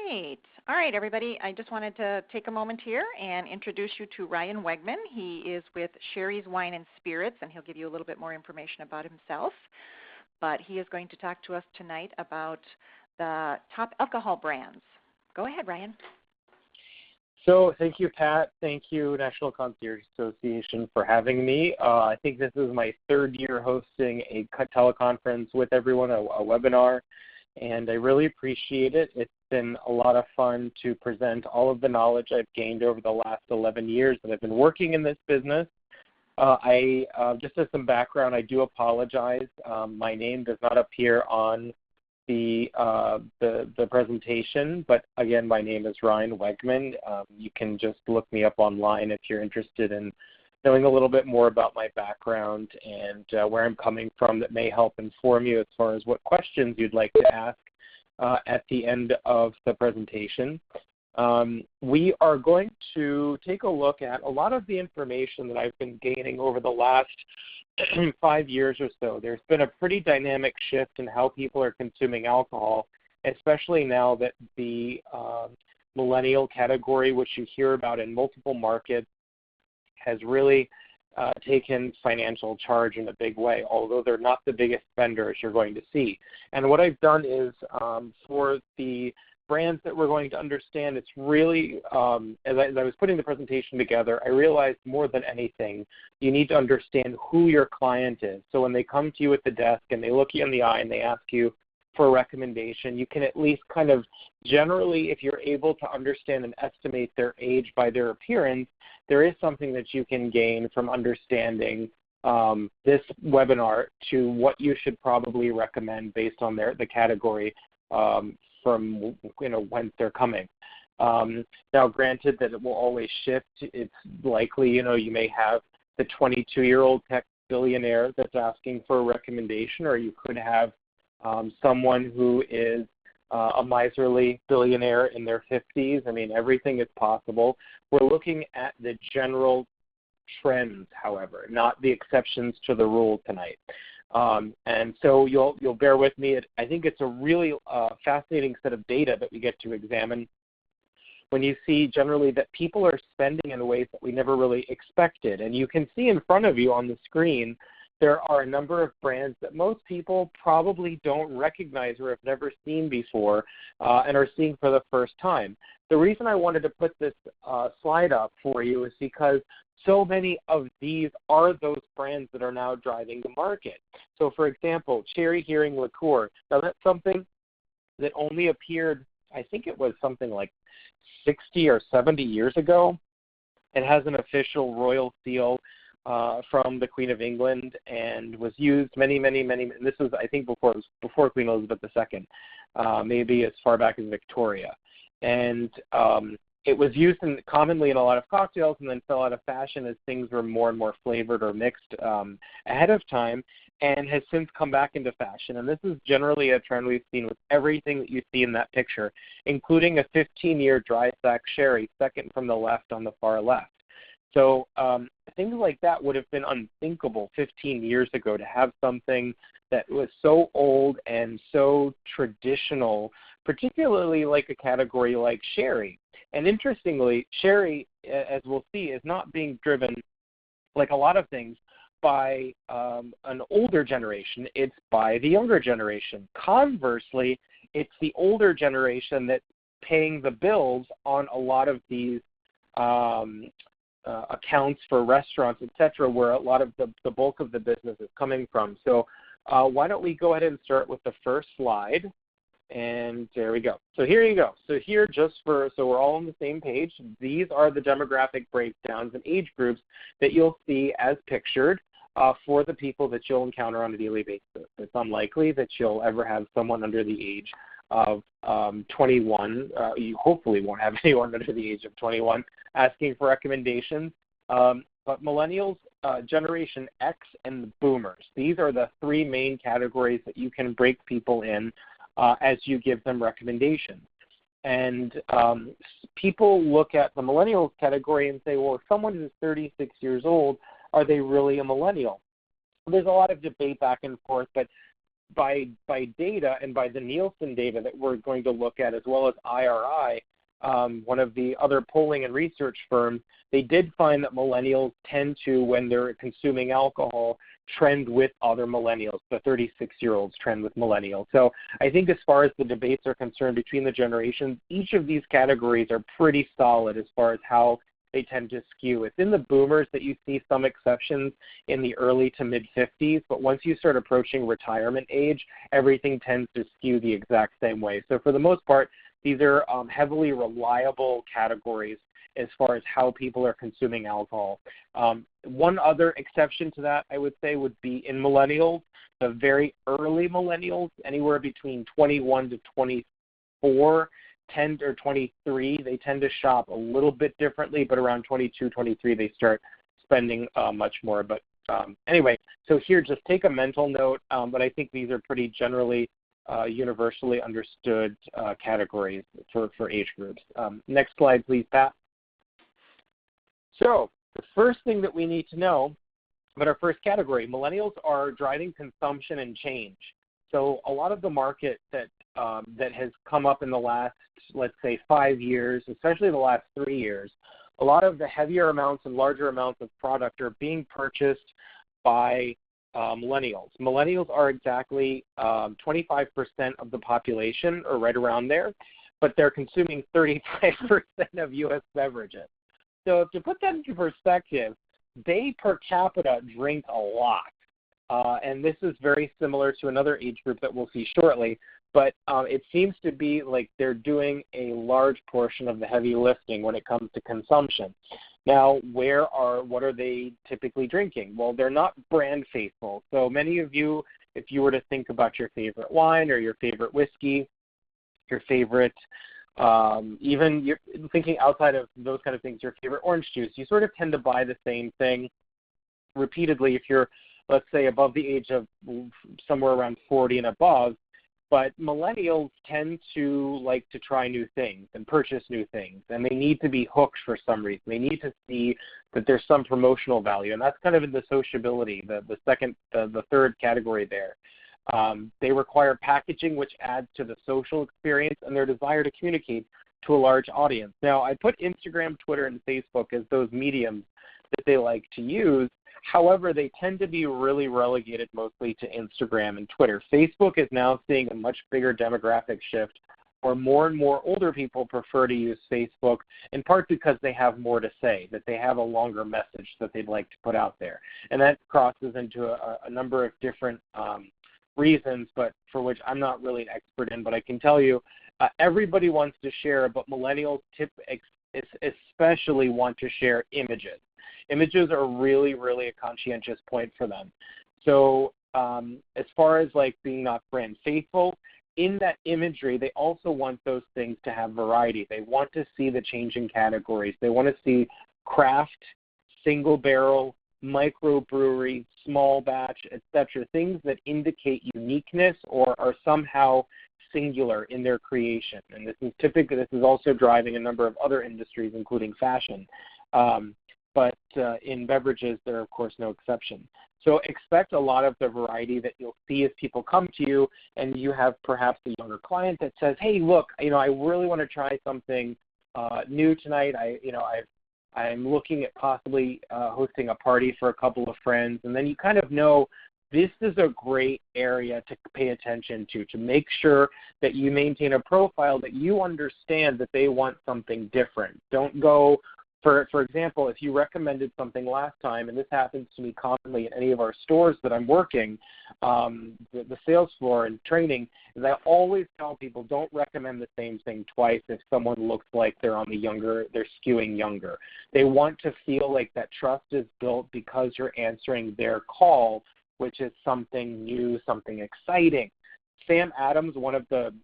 right. All right, everybody. I just wanted to take a moment here and introduce you to Ryan Wegman. He is with Sherry's Wine and Spirits, and he'll give you a little bit more information about himself. But he is going to talk to us tonight about the top alcohol brands. Go ahead, Ryan. So thank you, Pat. Thank you, National Concierge Association, for having me. I think this is my third year hosting a teleconference with everyone, a webinar, and I really appreciate it. It's been a lot of fun to present all of the knowledge I've gained over the last 11 years that I've been working in this business. Just as some background, I do apologize. My name does not appear on the presentation, but again, my name is Ryan Wegman. You can just look me up online if you're interested in knowing a little bit more about my background and where I'm coming from that may help inform you as far as what questions you'd like to ask at the end of the presentation. We are going to take a look at a lot of the information that I've been gaining over the last 5 years or so. There's been a pretty dynamic shift in how people are consuming alcohol, especially now that the millennial category, which you hear about in multiple markets, has really taken financial charge in a big way, although they're not the biggest spenders you're going to see. And what I've done is for the brands that we're going to understand, it's really, as I was putting the presentation together, I realized more than anything, you need to understand who your client is. So when they come to you at the desk and they look you in the eye and they ask you for a recommendation, you can at least kind of generally, if you're able to understand and estimate their age by their appearance, there is something that you can gain from understanding this webinar to what you should probably recommend based on the category from whence they're coming. Now, granted that it will always shift. It's likely, you may have the 22-year-old tech billionaire that's asking for a recommendation, or you could have someone who is a miserly billionaire in their 50s. I mean, everything is possible. We're looking at the general trends, however, not the exceptions to the rule tonight. And so you'll bear with me. I think it's a really fascinating set of data that we get to examine when you see generally that people are spending in ways that we never really expected. And you can see in front of you on the screen, there are a number of brands that most people probably don't recognize or have never seen before and are seeing for the first time. The reason I wanted to put this slide up for you is because so many of these are those brands that are now driving the market. So, for example, Cherry Heering Liqueur. Now, that's something that only appeared, I think it was something like 60 or 70 years ago. It has an official royal seal from the Queen of England and was used many, this was, I think, before Queen Elizabeth II, maybe as far back as Victoria. And it was used commonly in a lot of cocktails and then fell out of fashion as things were more and more flavored or mixed ahead of time, and has since come back into fashion. And this is generally a trend we've seen with everything that you see in that picture, including a 15-year dry stack sherry, second from the left on the far left. So things like that would have been unthinkable 15 years ago, to have something that was so old and so traditional, particularly like a category like sherry. And interestingly, sherry, as we'll see, is not being driven, like a lot of things, by an older generation. It's by the younger generation. Conversely, it's the older generation that's paying the bills on a lot of these accounts for restaurants, etc., where a lot of the bulk of the business is coming from. So why don't we go ahead and start with the first slide. And there we go. So here you go. So here, so we're all on the same page, these are the demographic breakdowns and age groups that you'll see as pictured for the people that you'll encounter on a daily basis. It's unlikely that you'll ever have someone under the age of 21. You hopefully won't have anyone under the age of 21 asking for recommendations. But millennials, Generation X, and the boomers, these are the three main categories that you can break people in as you give them recommendations. And people look at the millennials category and say, well, if someone who's 36 years old, are they really a millennial? There's a lot of debate back and forth, but data and by the Nielsen data that we're going to look at, as well as IRI, one of the other polling and research firms, they did find that millennials tend to, when they're consuming alcohol, trend with other millennials. The 36-year-olds trend with millennials. So I think as far as the debates are concerned between the generations, each of these categories are pretty solid as far as how they tend to skew. It's in the boomers that you see some exceptions in the early to mid-50s, but once you start approaching retirement age, everything tends to skew the exact same way. So for the most part, these are heavily reliable categories as far as how people are consuming alcohol. One other exception to that, I would say, would be in millennials, the very early millennials, anywhere between 21 to 24, 10 or 23, they tend to shop a little bit differently, but around 22, 23, they start spending much more. But anyway, so here, just take a mental note, but I think these are pretty generally universally understood categories for age groups. Next slide, please, Pat. So the first thing that we need to know about our first category, millennials are driving consumption and change. So a lot of the market that has come up in the last, let's say, 5 years, especially the last 3 years, a lot of the heavier amounts and larger amounts of product are being purchased by millennials. Millennials are exactly 25% of the population, or right around there, but they're consuming 35% of U.S. beverages. So to put that into perspective, they per capita drink a lot. And this is very similar to another age group that we'll see shortly, but it seems to be like they're doing a large portion of the heavy lifting when it comes to consumption. Now, what are they typically drinking? Well, they're not brand faithful. So many of you, if you were to think about your favorite wine or your favorite whiskey, your favorite, even you're thinking outside of those kind of things, your favorite orange juice, you sort of tend to buy the same thing repeatedly if you're, let's say, above the age of somewhere around 40 and above. But millennials tend to like to try new things and purchase new things, and they need to be hooked for some reason. They need to see that there's some promotional value, and that's kind of in the sociability, the third category there. They require packaging which adds to the social experience and their desire to communicate to a large audience. Now, I put Instagram, Twitter, and Facebook as those mediums that they like to use. However, they tend to be really relegated mostly to Instagram and Twitter. Facebook is now seeing a much bigger demographic shift where more and more older people prefer to use Facebook, in part because they have more to say, that they have a longer message that they'd like to put out there. And that crosses into a number of different reasons, but for which I'm not really an expert in. But I can tell you, everybody wants to share, but millennials especially want to share images. Images are really, really a conscientious point for them. So as far as like being not brand faithful, in that imagery, they also want those things to have variety. They want to see the changing categories. They want to see craft, single barrel, microbrewery, small batch, etc., things that indicate uniqueness or are somehow singular in their creation. And this is also driving a number of other industries, including fashion. But in beverages, they're, of course, no exception. So expect a lot of the variety that you'll see as people come to you, and you have perhaps a younger client that says, hey, look, I really want to try something new tonight. I'm looking at possibly hosting a party for a couple of friends. And then you kind of know this is a great area to pay attention to make sure that you maintain a profile that you understand that they want something different. Don't go, for example, if you recommended something last time, and this happens to me commonly in any of our stores that I'm working, the sales floor and training, is I always tell people don't recommend the same thing twice if someone looks like they're skewing younger. They want to feel like that trust is built because you're answering their call, which is something new, something exciting. Sam Adams, one of the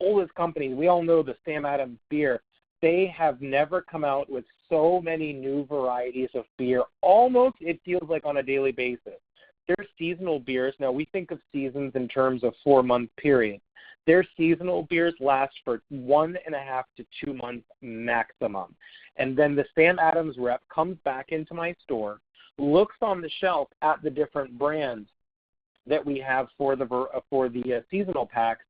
oldest companies, we all know the Sam Adams beer. They have never come out with so many new varieties of beer. Almost, it feels like on a daily basis. Their seasonal beers, now we think of seasons in terms of 4-month periods. Their seasonal beers last for 1.5 to 2 months maximum. And then the Sam Adams rep comes back into my store, looks on the shelf at the different brands, that we have for the seasonal packs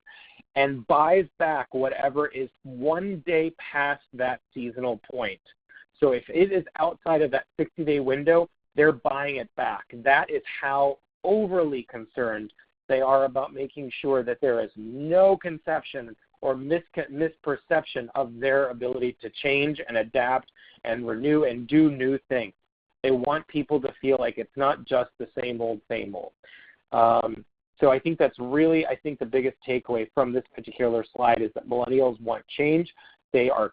and buys back whatever is 1 day past that seasonal point. So if it is outside of that 60-day window, they're buying it back. That is how overly concerned they are about making sure that there is no conception or misperception of their ability to change and adapt and renew and do new things. They want people to feel like it's not just the same old, same old. So I think that's really, the biggest takeaway from this particular slide is that millennials want change. They are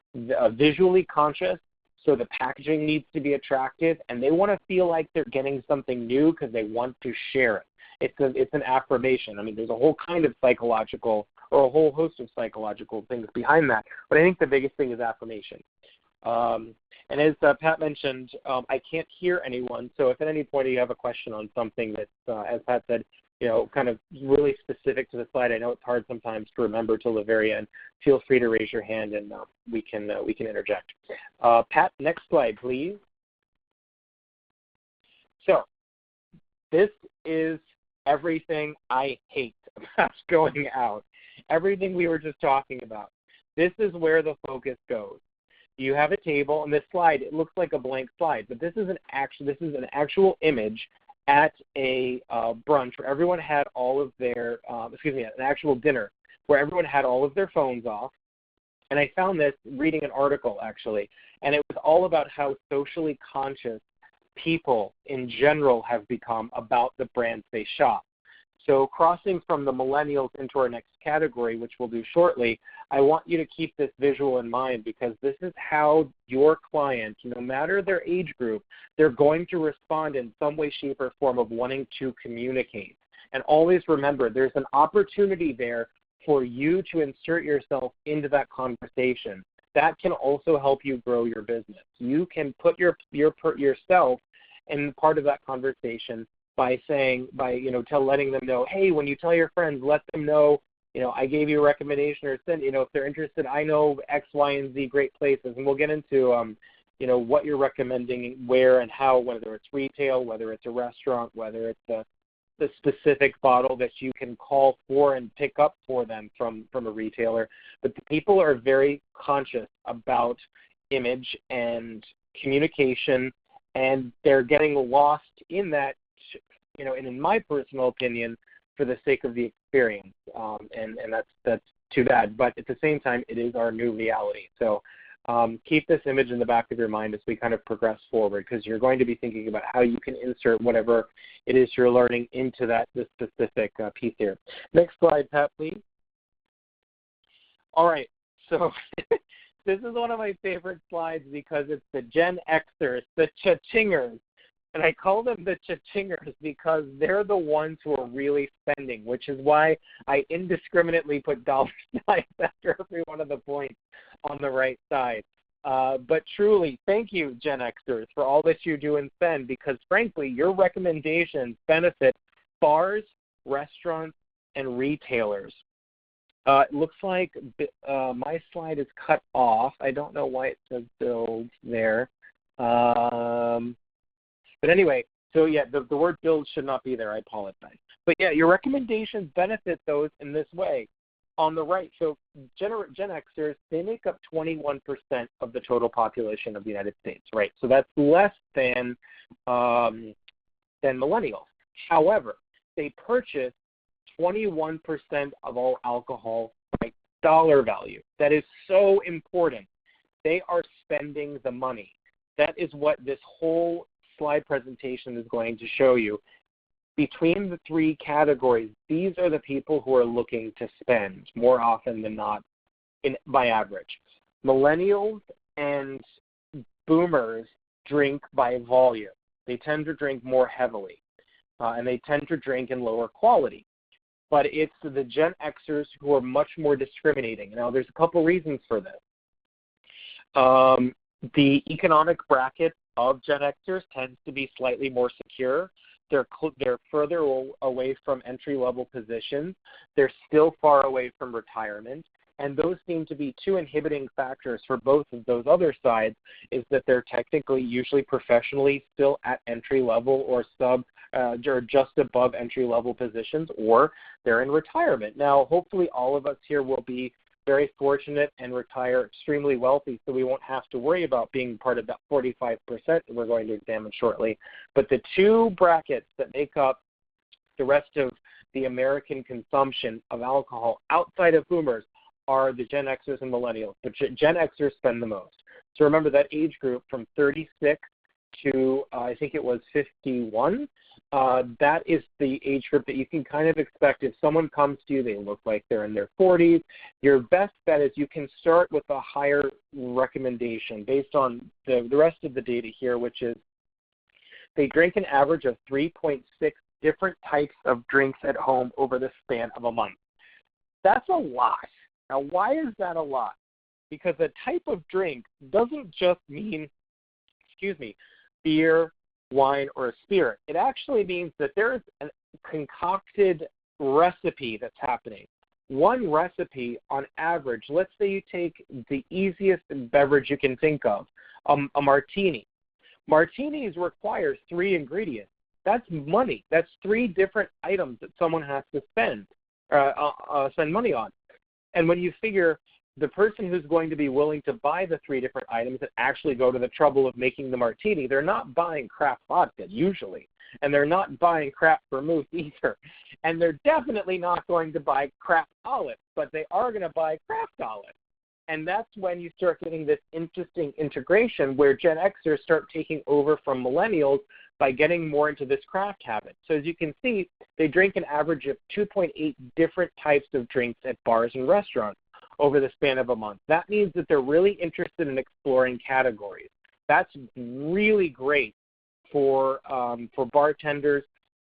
visually conscious, so the packaging needs to be attractive, and they want to feel like they're getting something new because they want to share it. It's an affirmation. I mean, there's a whole kind of psychological or a whole host of psychological things behind that, but I think the biggest thing is affirmation. And as Pat mentioned, I can't hear anyone, so if at any point you have a question on something that, as Pat said, kind of really specific to the slide, I know it's hard sometimes to remember till the very end, feel free to raise your hand and we can interject. Pat, next slide, please. So this is everything I hate about going out. Everything we were just talking about. This is where the focus goes. You have a table, and this slide, it looks like a blank slide, but this is an actual image at a brunch where everyone had all of their, an actual dinner where everyone had all of their phones off. And I found this reading an article, actually, and it was all about how socially conscious people in general have become about the brands they shop. So crossing from the millennials into our next category, which we'll do shortly, I want you to keep this visual in mind because this is how your client, no matter their age group, they're going to respond in some way, shape, or form of wanting to communicate. And always remember, there's an opportunity there for you to insert yourself into that conversation. That can also help you grow your business. You can put yourself in part of that conversation by letting them know, hey, when you tell your friends, let them know, I gave you a recommendation or send, if they're interested, I know X, Y, and Z great places. And we'll get into, what you're recommending, where and how, whether it's retail, whether it's a restaurant, whether it's the specific bottle that you can call for and pick up for them from a retailer. But the people are very conscious about image and communication, and they're getting lost in that, and in my personal opinion, for the sake of the experience, and that's too bad. But at the same time, it is our new reality. So keep this image in the back of your mind as we kind of progress forward, because you're going to be thinking about how you can insert whatever it is you're learning into this specific piece here. Next slide, Pat, please. All right, so this is one of my favorite slides because it's the Gen Xers, the cha-chingers. And I call them the cha-chingers because they're the ones who are really spending, which is why I indiscriminately put dollar signs after every one of the points on the right side. But truly, thank you, Gen Xers, for all that you do and spend, because frankly, your recommendations benefit bars, restaurants, and retailers. It looks like my slide is cut off. I don't know why it says build there. But anyway, so yeah, the word build should not be there. I apologize. But yeah, your recommendations benefit those in this way. On the right, so Gen Xers, they make up 21% of the total population of the United States, right? So that's less than millennials. However, they purchase 21% of all alcohol by dollar value. That is so important. They are spending the money. That is what this whole slide presentation is going to show you. Between the three categories, these are the people who are looking to spend more often than not by average. Millennials and boomers drink by volume. They tend to drink more heavily, and they tend to drink in lower quality. But it's the Gen Xers who are much more discriminating. Now, there's a couple reasons for this. The economic bracket of Gen Xers tends to be slightly more secure. They're further away from entry-level positions. They're still far away from retirement. And those seem to be two inhibiting factors for both of those other sides, is that they're technically, usually professionally, still at entry level or or just above entry-level positions, or they're in retirement. Now, hopefully all of us here will be very fortunate and retire extremely wealthy, so we won't have to worry about being part of that 45% that we're going to examine shortly. But the two brackets that make up the rest of the American consumption of alcohol outside of boomers are the Gen Xers and millennials. But Gen Xers spend the most. So remember that age group from 36 to I think it was 51. That is the age group that you can kind of expect if someone comes to you, they look like they're in their 40s. Your best bet is you can start with a higher recommendation based on the rest of the data here, which is they drink an average of 3.6 different types of drinks at home over the span of a month. That's a lot. Now, why is that a lot? Because a type of drink doesn't just mean, beer, wine, or a spirit. It actually means that there is a concocted recipe that's happening. One recipe on average, let's say you take the easiest beverage you can think of, a martini. Martinis require 3 ingredients. That's money. That's 3 different items that someone has to spend money on. And when you figure the person who's going to be willing to buy the 3 different items and actually go to the trouble of making the martini, they're not buying crap vodka usually, and they're not buying crap vermouth either, and they're definitely not going to buy crap olives, but they are going to buy craft olives. And that's when you start getting this interesting integration where Gen Xers start taking over from millennials by getting more into this craft habit. So as you can see, they drink an average of 2.8 different types of drinks at bars and restaurants over the span of a month. That means that they're really interested in exploring categories. That's really great for bartenders,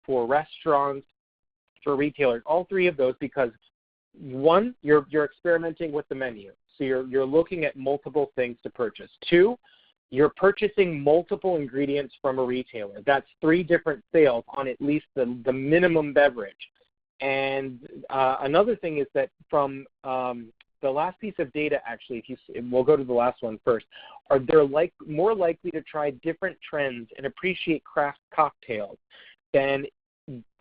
for restaurants, for retailers, all 3 of those, because one, you're experimenting with the menu. So you're looking at multiple things to purchase. 2, you're purchasing multiple ingredients from a retailer. That's 3 different sales on at least the minimum beverage. And another thing is that from the last piece of data, actually, we'll go to the last one first, they're more likely to try different trends and appreciate craft cocktails than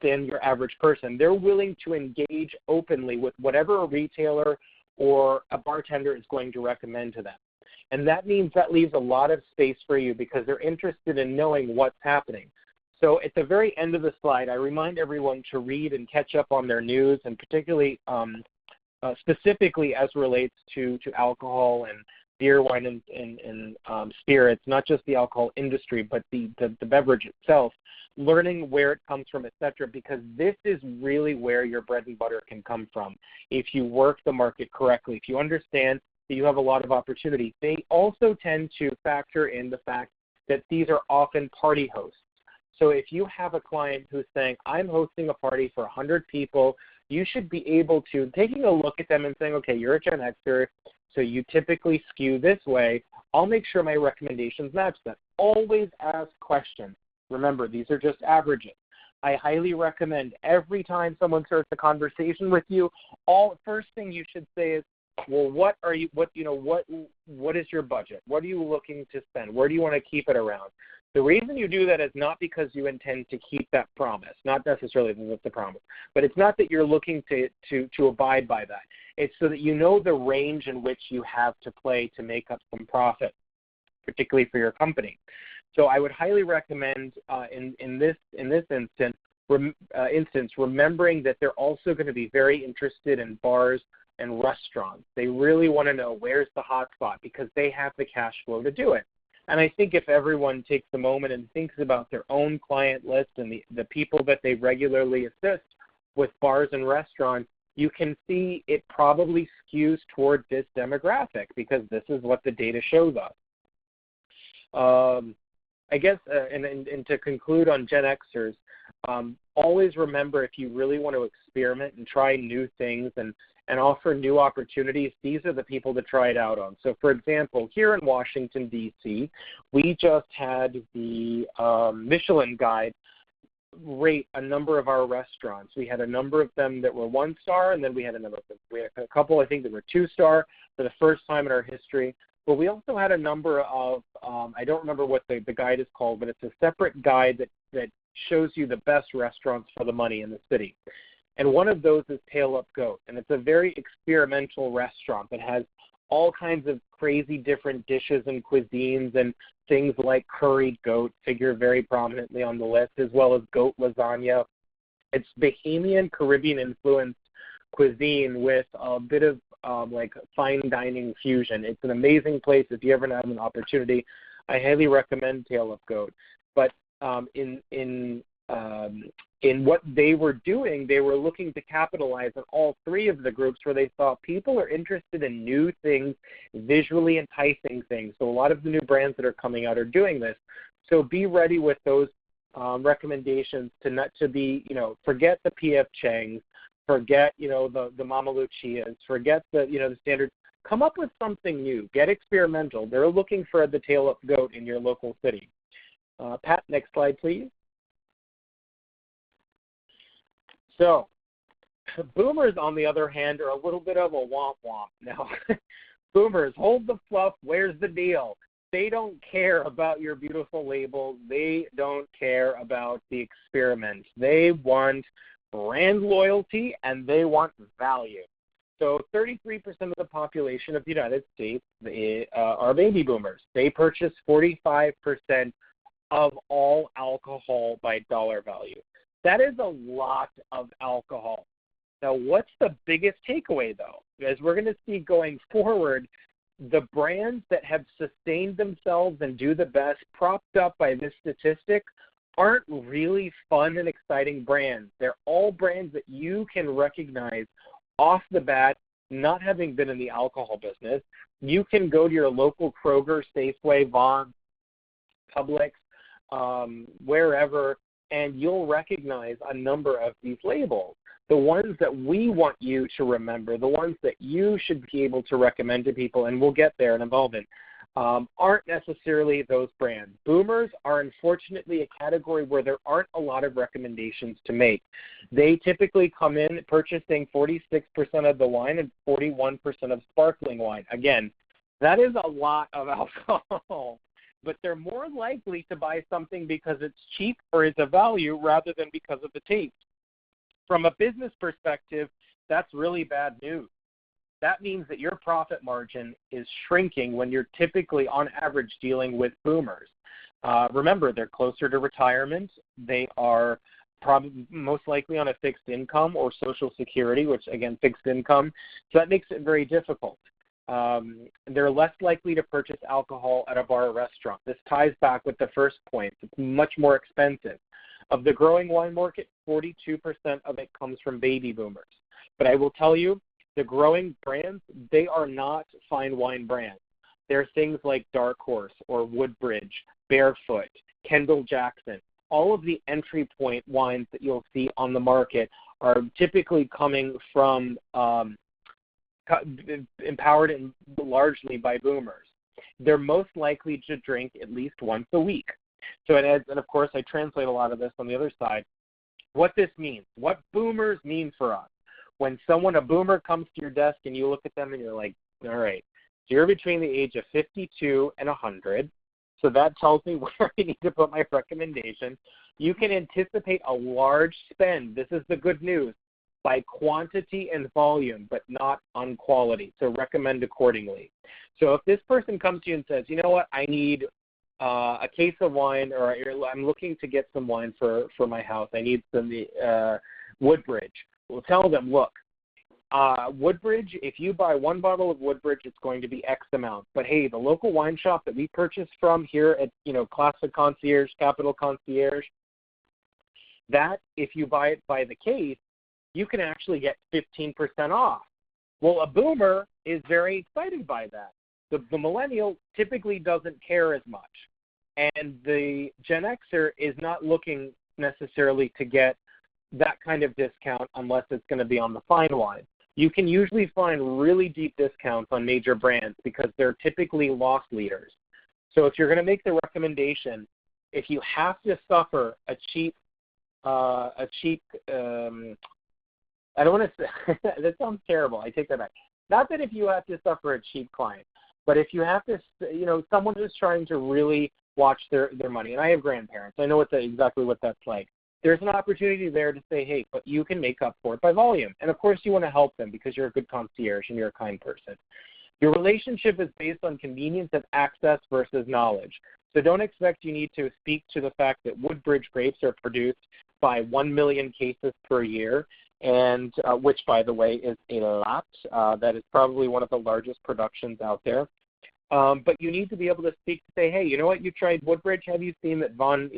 your average person. They're willing to engage openly with whatever a retailer or a bartender is going to recommend to them. And that means that leaves a lot of space for you because they're interested in knowing what's happening. So at the very end of the slide, I remind everyone to read and catch up on their news, and particularly specifically as relates to alcohol and beer, wine, and spirits, not just the alcohol industry, but the beverage itself, learning where it comes from, etc., because this is really where your bread and butter can come from if you work the market correctly, if you understand that you have a lot of opportunity. They also tend to factor in the fact that these are often party hosts. So if you have a client who's saying, I'm hosting a party for 100 people, you should be able to, taking a look at them and saying, okay, you're a Gen Xer, so you typically skew this way. I'll make sure my recommendations match that. Always ask questions. Remember, these are just averages. I highly recommend every time someone starts a conversation with you, first thing you should say is, well, what is your budget? What are you looking to spend? Where do you want to keep it around? The reason you do that is not because you intend to keep that promise, not necessarily that's the promise, but it's not that you're looking to abide by that. It's so that you know the range in which you have to play to make up some profit, particularly for your company. So I would highly recommend in this instance, remembering that they're also going to be very interested in bars and restaurants. They really want to know where's the hot spot because they have the cash flow to do it. And I think if everyone takes a moment and thinks about their own client list and the people that they regularly assist with bars and restaurants, you can see it probably skews toward this demographic because this is what the data shows us. I guess, and to conclude on Gen Xers, always remember if you really want to experiment and try new things and offer new opportunities, these are the people to try it out on. So, for example, here in Washington, D.C., we just had the Michelin Guide rate a number of our restaurants. We had a number of them that were 1-star, and then we had a couple, I think, that were 2-star for the first time in our history. But we also had a number of, I don't remember what the guide is called, but it's a separate guide that shows you the best restaurants for the money in the city. And one of those is Tail Up Goat, and it's a very experimental restaurant that has all kinds of crazy different dishes and cuisines, and things like curried goat figure very prominently on the list, as well as goat lasagna. It's Bahamian Caribbean influenced cuisine with a bit of like fine dining fusion. It's an amazing place. If you ever have an opportunity, I highly recommend Tail Up Goat. But in what they were doing, they were looking to capitalize on all three of the groups where they saw people are interested in new things, visually enticing things. So a lot of the new brands that are coming out are doing this. So be ready with those recommendations to be, forget the P.F. Chang's, forget, the Mama Lucia's, forget the standards. Come up with something new. Get experimental. They're looking for the Tail Up Goat in your local city. Pat, next slide, please. So, boomers, on the other hand, are a little bit of a womp-womp. Now, boomers, hold the fluff. Where's the deal? They don't care about your beautiful labels. They don't care about the experiment. They want brand loyalty, and they want value. So 33% of the population of the United States are baby boomers. They purchase 45% of all alcohol by dollar value. That is a lot of alcohol. Now, what's the biggest takeaway, though? As we're going to see going forward, the brands that have sustained themselves and do the best, propped up by this statistic, aren't really fun and exciting brands. They're all brands that you can recognize off the bat, not having been in the alcohol business. You can go to your local Kroger, Safeway, Vaughn, Publix, wherever, and you'll recognize a number of these labels. The ones that we want you to remember, the ones that you should be able to recommend to people, and we'll get there in a moment, aren't necessarily those brands. Boomers are unfortunately a category where there aren't a lot of recommendations to make. They typically come in purchasing 46% of the wine and 41% of sparkling wine. Again, that is a lot of alcohol. But they're more likely to buy something because it's cheap or it's a value rather than because of the taste. From a business perspective, that's really bad news. That means that your profit margin is shrinking when you're typically, on average, dealing with boomers. Remember, they're closer to retirement. They are probably most likely on a fixed income or Social Security, which, again, fixed income. So that makes it very difficult. They're less likely to purchase alcohol at a bar or restaurant. This ties back with the first point. It's much more expensive. Of the growing wine market, 42% of it comes from baby boomers. But I will tell you, the growing brands, they are not fine wine brands. They're things like Dark Horse or Woodbridge, Barefoot, Kendall Jackson. All of the entry point wines that you'll see on the market are typically coming from empowered and largely by boomers. They're most likely to drink at least once a week. So it adds, and of course I translate a lot of this on the other side, what this means, what boomers mean for us. When a boomer comes to your desk and you look at them and you're like, all right, so you're between the age of 52 and 100, so that tells me where I need to put my recommendation. You can anticipate a large spend. This is the good news. By quantity and volume, but not on quality. So recommend accordingly. So if this person comes to you and says, you know what, I need a case of wine, or I'm looking to get some wine for my house. I need some Woodbridge. We'll tell them, look, Woodbridge, if you buy one bottle of Woodbridge, it's going to be X amount. But hey, the local wine shop that we purchase from here at, Classic Concierge, Capital Concierge, that if you buy it by the case, you can actually get 15% off. Well, a boomer is very excited by that. The millennial typically doesn't care as much. And the Gen Xer is not looking necessarily to get that kind of discount unless it's going to be on the fine wine. You can usually find really deep discounts on major brands because they're typically loss leaders. So if you're going to make the recommendation, if you have to suffer a cheap I don't want to say, that sounds terrible. I take that back. Not that if you have to suffer a cheap client, but if you have to, someone who's trying to really watch their money. And I have grandparents. I know exactly what that's like. There's an opportunity there to say, hey, but you can make up for it by volume. And, of course, you want to help them because you're a good concierge and you're a kind person. Your relationship is based on convenience of access versus knowledge. So don't expect you need to speak to the fact that Woodbridge grapes are produced by 1 million cases per year, and which, by the way, is a lot. That is probably one of the largest productions out there. But you need to be able to speak to say, hey, you know what, you tried Woodbridge. Have you seen that Von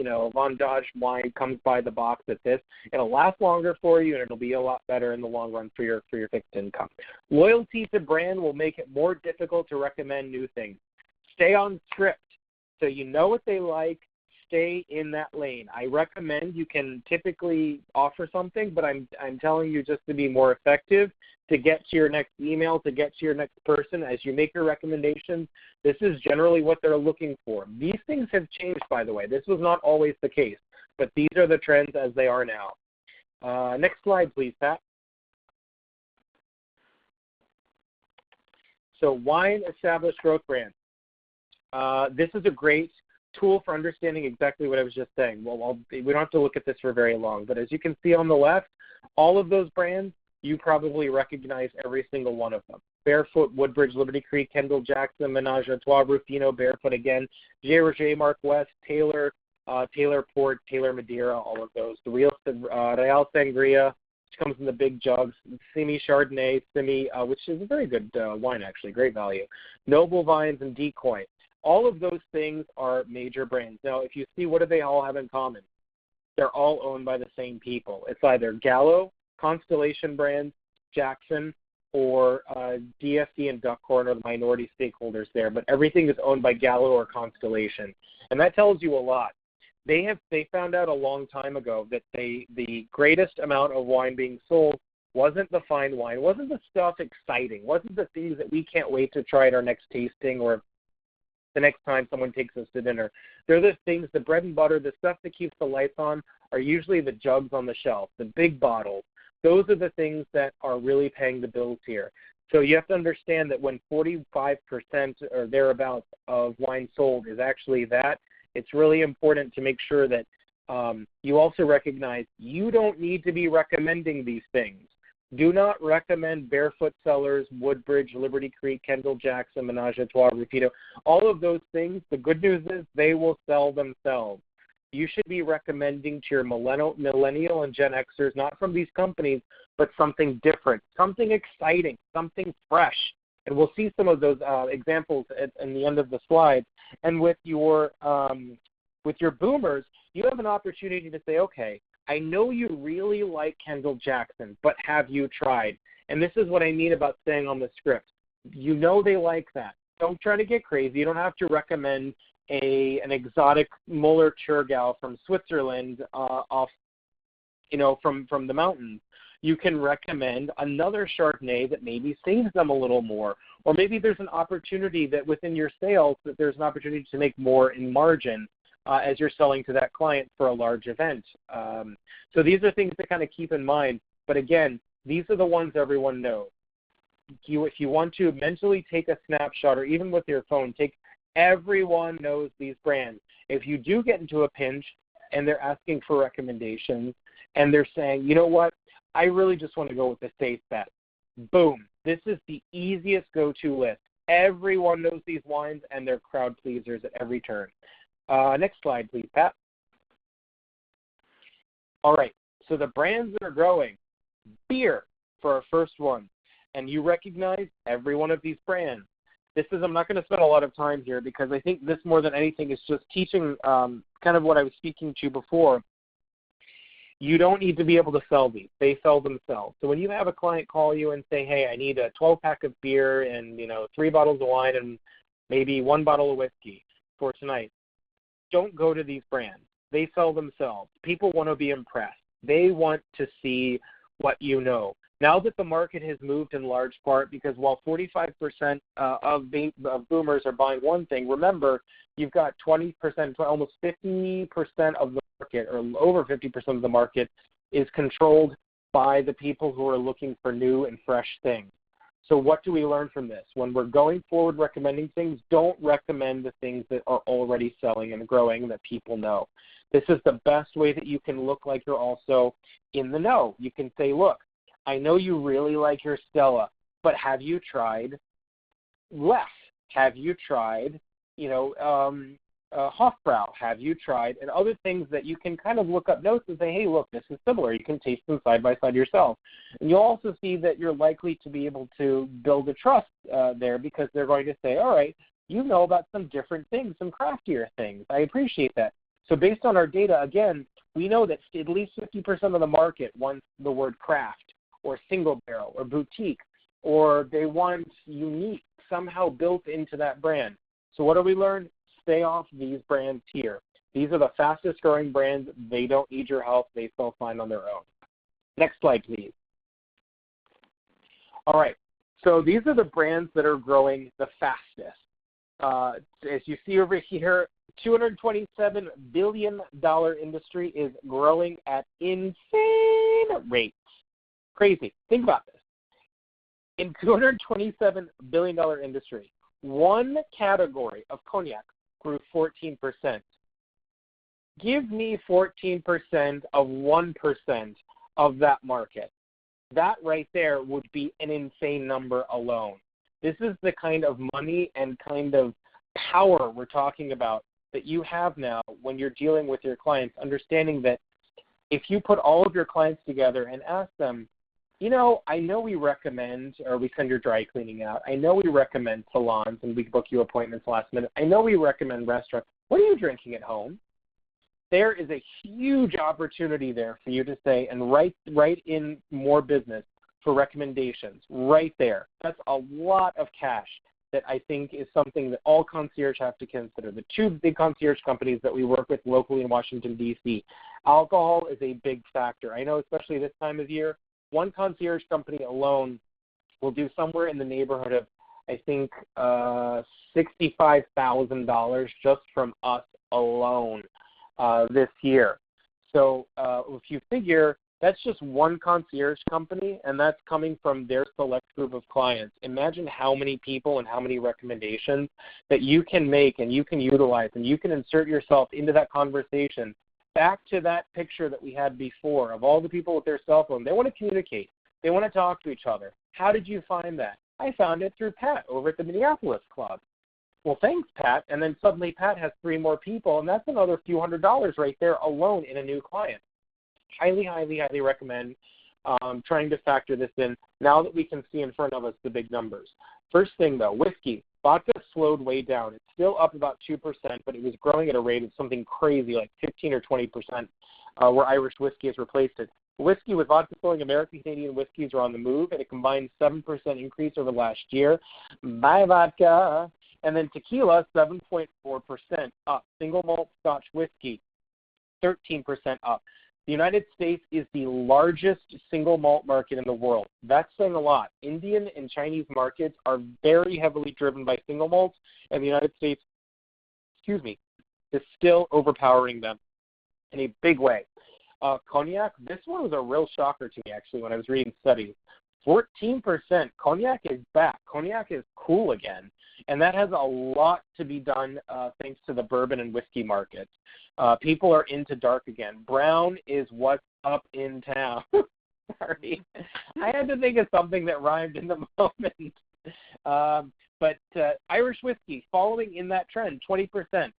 Dodge wine comes by the box at this? It'll last longer for you, and it'll be a lot better in the long run for your fixed income. Loyalty to brand will make it more difficult to recommend new things. Stay on script. So you know what they like. Stay in that lane. I recommend you can typically offer something, but I'm telling you just to be more effective, to get to your next email, to get to your next person as you make your recommendations. This is generally what they're looking for. These things have changed, by the way. This was not always the case, but these are the trends as they are now. Next slide, please, Pat. So wine established growth brands. This is a great tool for understanding exactly what I was just saying. Well, we don't have to look at this for very long, but as you can see on the left, all of those brands, you probably recognize every single one of them. Barefoot, Woodbridge, Liberty Creek, Kendall Jackson, Menage a Trois, Rufino, Barefoot again, J. Roger, Mark West, Taylor, Taylor Port, Taylor Madeira, all of those. The Real Sangria, which comes in the big jugs, Simi Chardonnay, Simi, which is a very good wine actually, great value. Noble Vines and Decoy. All of those things are major brands. Now, if you see, what do they all have in common? They're all owned by the same people. It's either Gallo, Constellation Brands, Jackson, or DSD and Duckhorn are the minority stakeholders there. But everything is owned by Gallo or Constellation. And that tells you a lot. They found out a long time ago that the greatest amount of wine being sold wasn't the fine wine, wasn't the stuff exciting, wasn't the things that we can't wait to try at our next tasting or the next time someone takes us to dinner. They're the things, the bread and butter, the stuff that keeps the lights on are usually the jugs on the shelf, the big bottles. Those are the things that are really paying the bills here. So you have to understand that when 45% or thereabouts of wine sold is actually that, it's really important to make sure that you also recognize you don't need to be recommending these things. Do not recommend Barefoot Cellars, Woodbridge, Liberty Creek, Kendall Jackson, Menage a Trois, Rufino. All of those things, the good news is they will sell themselves. You should be recommending to your millennial and Gen Xers, not from these companies, but something different, something exciting, something fresh. And we'll see some of those examples in the end of the slide. And with your boomers, you have an opportunity to say, okay, I know you really like Kendall Jackson, but have you tried? And this is what I mean about staying on the script. You know they like that. Don't try to get crazy. You don't have to recommend an exotic Müller Thurgau from Switzerland from the mountains. You can recommend another Chardonnay that maybe saves them a little more. Or maybe there's an opportunity that within your sales that there's an opportunity to make more in margin as you're selling to that client for a large event. So these are things to kind of keep in mind. But again, these are the ones everyone knows. If you want to mentally take a snapshot or even with your phone, everyone knows these brands. If you do get into a pinch and they're asking for recommendations and they're saying, you know what, I really just want to go with the safe bet. Boom. This is the easiest go-to list. Everyone knows these wines and they're crowd pleasers at every turn. Next slide, please, Pat. All right, so the brands that are growing. Beer for our first one. And you recognize every one of these brands. I'm not going to spend a lot of time here because I think this more than anything is just teaching kind of what I was speaking to before. You don't need to be able to sell these. They sell themselves. So when you have a client call you and say, hey, I need a 12-pack of beer and 3 bottles of wine and maybe 1 bottle of whiskey for tonight, don't go to these brands. They sell themselves. People want to be impressed. They want to see what you know. Now that the market has moved in large part, because while 45% of boomers are buying one thing, remember, you've got 20%, almost 50% of the market, or over 50% of the market, is controlled by the people who are looking for new and fresh things. So what do we learn from this? When we're going forward recommending things, don't recommend the things that are already selling and growing that people know. This is the best way that you can look like you're also in the know. You can say, look, I know you really like your Stella, but have you tried Left? Have you tried, Hofbrau? Have you tried? And other things that you can kind of look up notes and say, hey, look, this is similar. You can taste them side by side yourself. And you'll also see that you're likely to be able to build a trust there because they're going to say, all right, you know about some different things, some craftier things. I appreciate that. So based on our data, again, we know that at least 50% of the market wants the word craft or single barrel or boutique, or they want unique somehow built into that brand. So what do we learn? Stay off these brands here. These are the fastest growing brands. They don't need your help. They sell fine on their own. Next slide, please. All right. So these are the brands that are growing the fastest. As you see over here, $227 billion industry is growing at insane rates. Crazy. Think about this. In $227 billion industry, one category of cognac grew 14%. Give me 14% of 1% of that market. That right there would be an insane number alone. This is the kind of money and kind of power we're talking about that you have now when you're dealing with your clients, understanding that if you put all of your clients together and ask them, I know we recommend, or we send your dry cleaning out. I know we recommend salons and we book you appointments last minute. I know we recommend restaurants. What are you drinking at home? There is a huge opportunity there for you to say and write in more business for recommendations right there. That's a lot of cash that I think is something that all concierge have to consider. The two big concierge companies that we work with locally in Washington, D.C., alcohol is a big factor. I know especially this time of year, one concierge company alone will do somewhere in the neighborhood of, I think, $65,000 just from us alone this year. So if you figure that's just one concierge company, and that's coming from their select group of clients. Imagine how many people and how many recommendations that you can make and you can utilize, and you can insert yourself into that conversation. Back to that picture that we had before of all the people with their cell phone. They want to communicate. They want to talk to each other. How did you find that? I found it through Pat over at the Minneapolis Club. Well, thanks, Pat. And then suddenly Pat has 3 more people, and that's another few $100s right there alone in a new client. Highly, highly, highly recommend trying to factor this in now that we can see in front of us the big numbers. First thing, though, whiskey. Vodka slowed way down. It's still up about 2%, but it was growing at a rate of something crazy like 15 or 20%, where Irish whiskey has replaced it. Whiskey with vodka slowing, American Canadian whiskeys are on the move at a combined 7% increase over last year. Buy vodka. And then tequila, 7.4% up. Single malt Scotch whiskey, 13% up. The United States is the largest single malt market in the world. That's saying a lot. Indian and Chinese markets are very heavily driven by single malts, and the United States, is still overpowering them in a big way. Cognac, this one was a real shocker to me, actually, when I was reading studies. 14%. Cognac is back. Cognac is cool again, and that has a lot to be done thanks to the bourbon and whiskey markets. People are into dark again. Brown is what's up in town. Sorry. I had to think of something that rhymed in the moment. But Irish whiskey, following in that trend, 20%.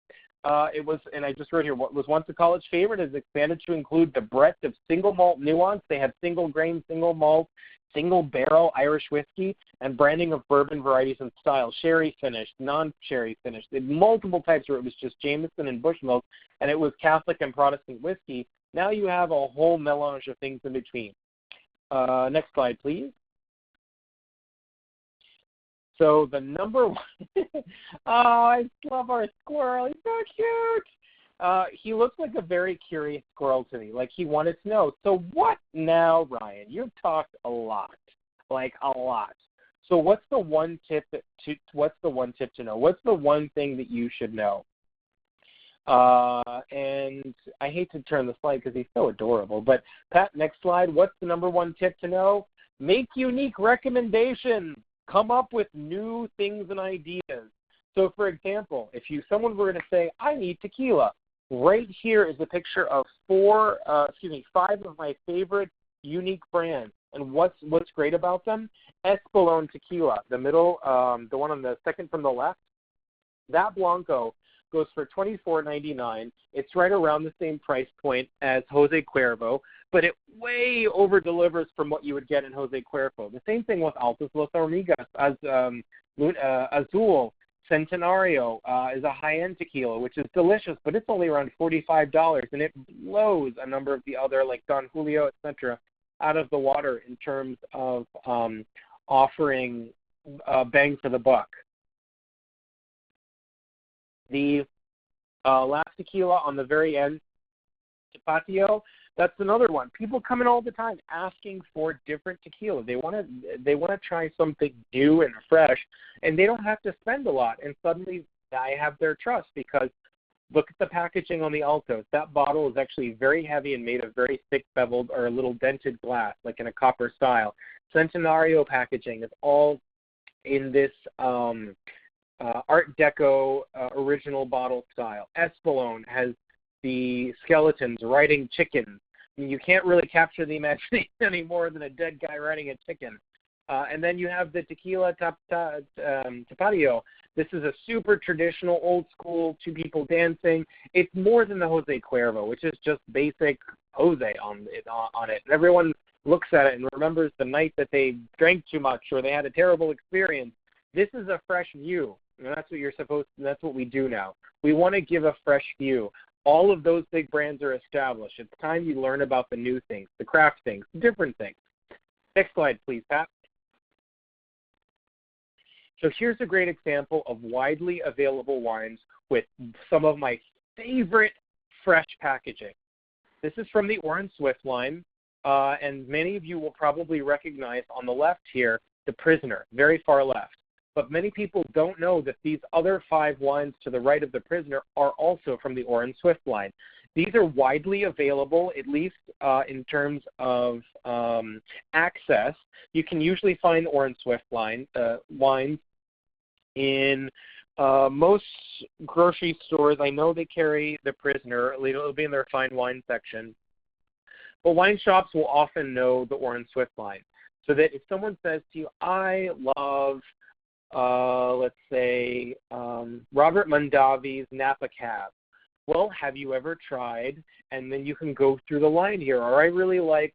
It was, and I just wrote here, what was once a college favorite has expanded to include the breadth of single malt nuance. They have single grain, single malt, single barrel Irish whiskey, and branding of bourbon varieties and styles, sherry finished, non-sherry finished. They had multiple types where it was just Jameson and Bushmilk, and it was Catholic and Protestant whiskey. Now you have a whole melange of things in between. Next slide, please. So the number one, I love our squirrel. He's so cute. He looks like a very curious squirrel to me. Like he wanted to know. So what now, Ryan? You've talked a lot, like a lot. So what's the one tip to know? What's the one thing that you should know? And I hate to turn the slide because he's so adorable. But Pat, next slide. What's the number one tip to know? Make unique recommendations. Come up with new things and ideas. So, for example, if someone were to say, I need tequila, right here is a picture of 5 of my favorite unique brands. And what's great about them? Espolón Tequila, the middle, the one on the second from the left, that Blanco goes for $24.99. It's right around the same price point as Jose Cuervo, but it way over delivers from what you would get in Jose Cuervo. The same thing with Altos Los Hormigas. Azul Centenario is a high-end tequila, which is delicious, but it's only around $45, and it blows a number of the other, like Don Julio, etc., out of the water in terms of offering bang for the buck. The last tequila on the very end, Tapatio, that's another one. People come in all the time asking for different tequila. They want to try something new and fresh, and they don't have to spend a lot. And suddenly, I have their trust because look at the packaging on the Altos. That bottle is actually very heavy and made of very thick beveled or a little dented glass, like in a copper style. Centenario packaging is all in this Art Deco original bottle style. Espolón has the skeletons riding chickens. I mean, you can't really capture the imagination any more than a dead guy riding a chicken. And then you have the Tequila Tapatio. This is a super traditional, old school, 2 people dancing. It's more than the Jose Cuervo, which is just basic Jose on it. And everyone looks at it and remembers the night that they drank too much or they had a terrible experience. This is a fresh view. And that's what we do now. We want to give a fresh view. All of those big brands are established. It's time you learn about the new things, the craft things, different things. Next slide, please, Pat. So here's a great example of widely available wines with some of my favorite fresh packaging. This is from the Orin Swift line, and many of you will probably recognize on the left here, The Prisoner, very far left. But many people don't know that these other 5 wines to the right of The Prisoner are also from the Orin Swift line. These are widely available, at least in terms of access. You can usually find Orin Swift line wines in most grocery stores. I know they carry The Prisoner. It'll be in their fine wine section. But wine shops will often know the Orin Swift line. So that if someone says to you, I love let's say, Robert Mondavi's Napa Cab. Well, have you ever tried? And then you can go through the line here. Or I really like,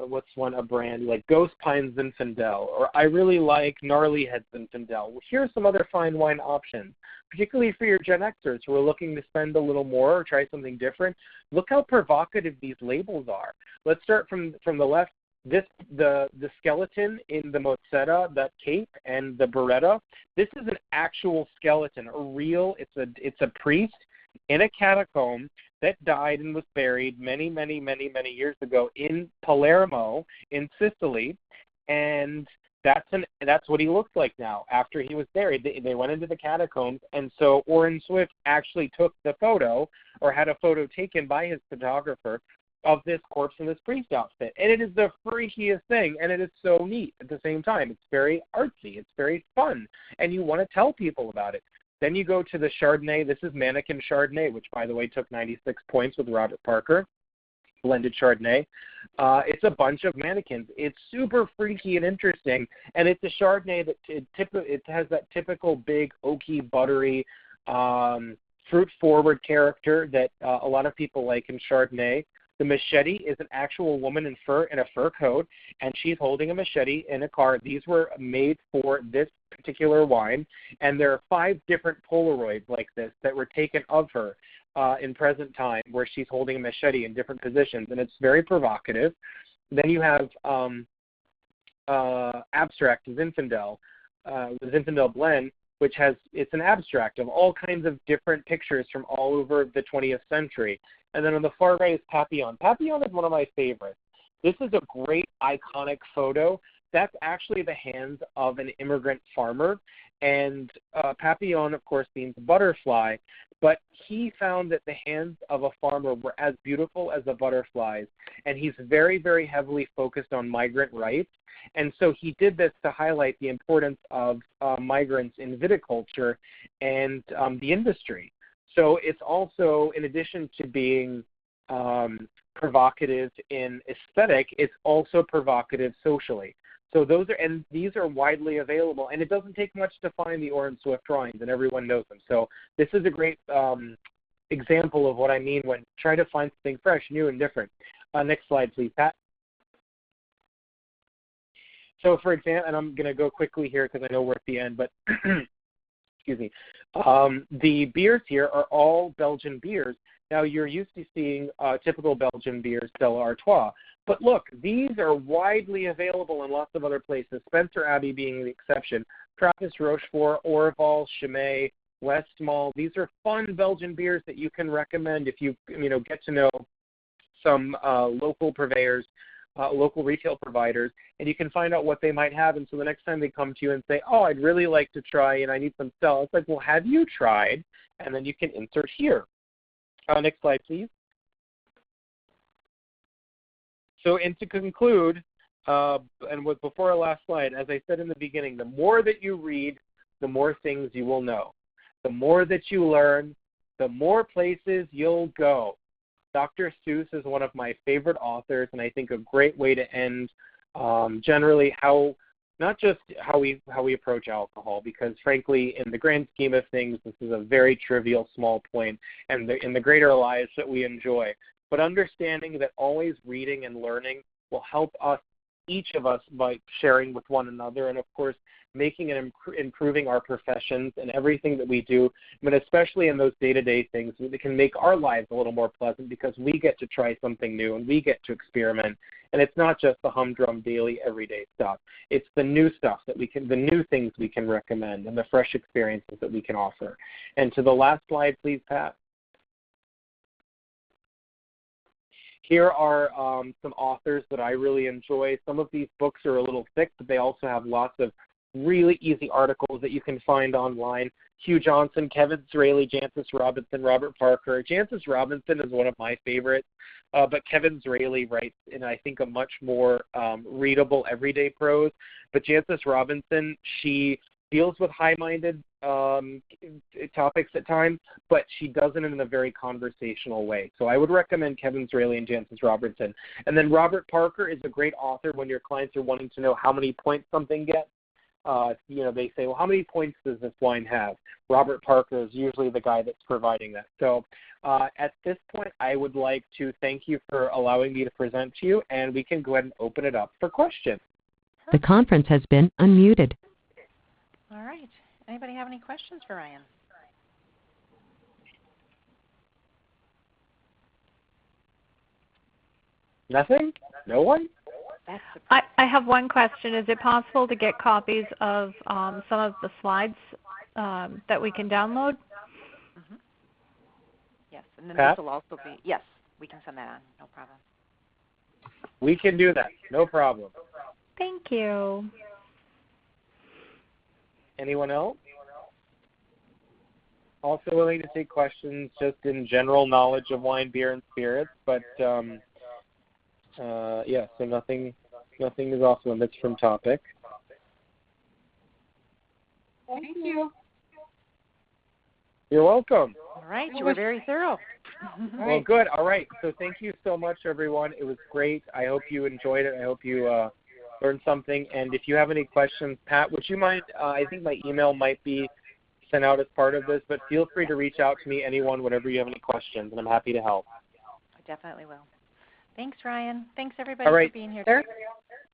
what's a brand like Ghost Pine Zinfandel. Or I really like Gnarly Head Zinfandel. Well, here are some other fine wine options, particularly for your Gen Xers who are looking to spend a little more or try something different. Look how provocative these labels are. Let's start from the left. The skeleton in the Mozzetta, that cape, and the Beretta, this is an actual skeleton, it's a priest in a catacomb that died and was buried many, many, many, many years ago in Palermo in Sicily, and that's what he looks like now after he was buried. They went into the catacombs, and so Orin Swift actually took the photo or had a photo taken by his photographer of this corpse in this priest outfit. And it is the freakiest thing, and it is so neat at the same time. It's very artsy. It's very fun, and you want to tell people about it. Then you go to the Chardonnay. This is Mannequin Chardonnay, which, by the way, took 96 points with Robert Parker, blended Chardonnay. It's a bunch of mannequins. It's super freaky and interesting, and it's a Chardonnay that it has that typical big, oaky, buttery, fruit-forward character that a lot of people like in Chardonnay. The machete is an actual woman in a fur coat, and she's holding a machete in a car. These were made for this particular wine, and there are 5 different Polaroids like this that were taken of her in present time, where she's holding a machete in different positions, and it's very provocative. Then you have Abstract Zinfandel, the Zinfandel blend, which it's an abstract of all kinds of different pictures from all over the 20th century. And then on the far right is Papillon. Papillon is one of my favorites. This is a great iconic photo that's actually the hands of an immigrant farmer. And papillon, of course, means butterfly, but he found that the hands of a farmer were as beautiful as a butterfly's, and he's very, very heavily focused on migrant rights. And so he did this to highlight the importance of migrants in viticulture and the industry. So it's also, in addition to being provocative in aesthetic, it's also provocative socially. So these are widely available, and it doesn't take much to find the Orin Swift drawings, and everyone knows them. So this is a great example of what I mean when trying to find something fresh, new, and different. Next slide, please, Pat. So for example, and I'm going to go quickly here because I know we're at the end, but excuse me. The beers here are all Belgian beers. Now, you're used to seeing typical Belgian beers, Stella Artois. But look, these are widely available in lots of other places, Spencer Abbey being the exception. Trappist Rochefort, Orval, Chimay, Westmalle. These are fun Belgian beers that you can recommend if you get to know some local purveyors, local retail providers, and you can find out what they might have. And so the next time they come to you and say, oh, I'd really like to try and I need some Stella, it's like, well, have you tried? And then you can insert here. Next slide, please. So, and to conclude, before our last slide, as I said in the beginning, the more that you read, the more things you will know. The more that you learn, the more places you'll go. Dr. Seuss is one of my favorite authors, and I think a great way to end generally not just how we approach alcohol, because frankly, in the grand scheme of things, this is a very trivial, small point, and in the greater lives that we enjoy. But understanding that always reading and learning will help us, each of us, by sharing with one another, and of course, making and improving our professions and everything that we do, but especially in those day-to-day things that can make our lives a little more pleasant because we get to try something new and we get to experiment. And it's not just the humdrum daily everyday stuff. It's the new stuff the new things we can recommend and the fresh experiences that we can offer. And to the last slide, please, Pat. Here are some authors that I really enjoy. Some of these books are a little thick, but they also have lots of really easy articles that you can find online. Hugh Johnson, Kevin Zraly, Jancis Robinson, Robert Parker. Jancis Robinson is one of my favorites, but Kevin Zraly writes in, I think, a much more readable everyday prose. But Jancis Robinson, she deals with high-minded topics at times, but she does it in a very conversational way. So I would recommend Kevin Zraly and Jancis Robinson. And then Robert Parker is a great author when your clients are wanting to know how many points something gets. They say, well, how many points does this wine have? Robert Parker is usually the guy that's providing that. So at this point, I would like to thank you for allowing me to present to you, and we can go ahead and open it up for questions. The conference has been unmuted. All right. Anybody have any questions for Ryan? Nothing? No one? I have one question. Is it possible to get copies of some of the slides that we can download? Mm-hmm. Yes, and then Pat? this will also be, yes, we can send that on, no problem. We can do that, no problem. Thank you. Anyone else? Also willing to take questions just in general knowledge of wine, beer, and spirits, but so nothing is off limits from topic. Thank you. You're welcome. All right, you were very thorough. Well, good. All right. So thank you so much, everyone. It was great. I hope you enjoyed it. I hope you learned something. And if you have any questions, Pat, would you mind? I think my email might be sent out as part of this, but feel free to reach out to me, anyone, whenever you have any questions, and I'm happy to help. I definitely will. Thanks, Ryan. Thanks, everybody, for being here.